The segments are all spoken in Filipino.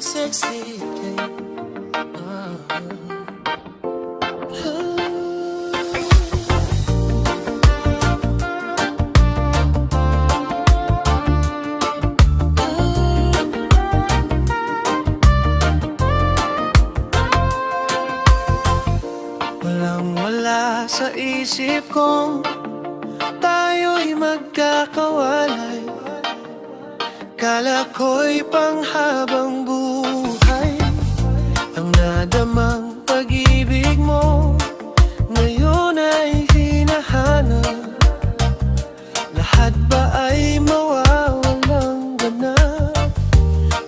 sexy. Walang-wala sa isip kong tayo'y magkakawalay. Kala ko'y panghabang buhay ang nadamang pag-ibig mo. Ngayon ay hinahanap, lahat ba ay mawawalang ganap?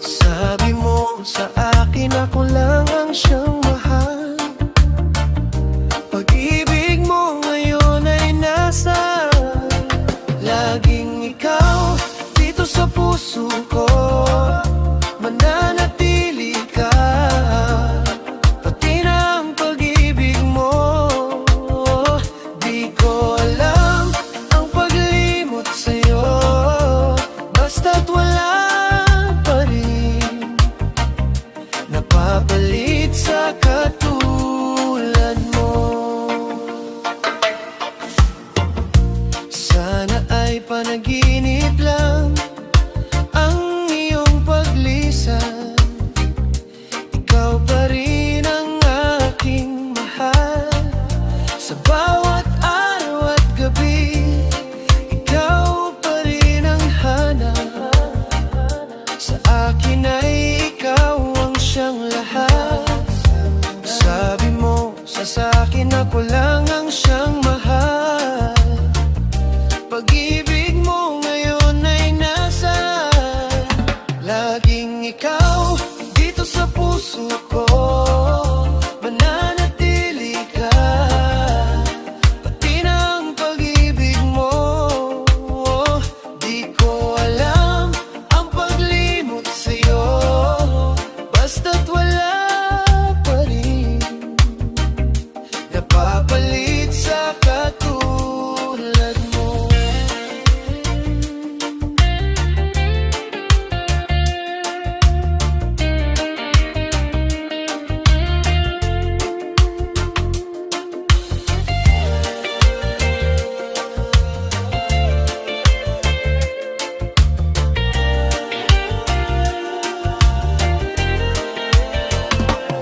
Sabi mo sa akin ako lang ang siyang mahal. Pag-ibig mo ngayon ay nasa, laging ikaw dito sa puso ko, mananatili ka, pati na ang pag-ibig mo. Di ko alam ang paglimot sa'yo, basta't wala pa rin napapalit sa katulad mo. Sana ay panaginip lang ang iyong paglisan. Ikaw pa rin ang aking mahal. Sa bawat araw at gabi, ikaw pa rin ang hanap. Sa akin ay ikaw ang siyang lahat. Sabi mo sa akin ako lang ang siyang mahal. Pag-ibig mo ngayon ay nasa, laging ikaw dito sa puso ko, mananatili ka, pati na ang pag-ibig mo. Di ko alam ang paglimot sa'yo, basta't wala pa rin napapalit sa katulad mo.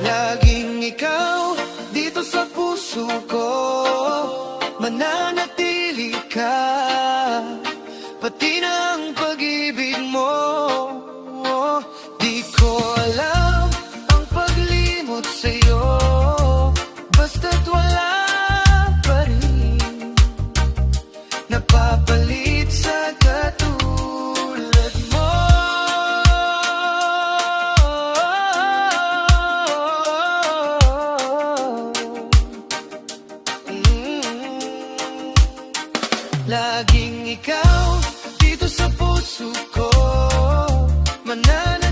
Laging ikaw dito sa puso ko, mananatili ka, pati na ang pag-ibig mo. Di ko alam ang paglimot sa'yo, basta't wala pa rin napapalit sa katulad mo. Laging ikaw dito sa puso ko, mananatili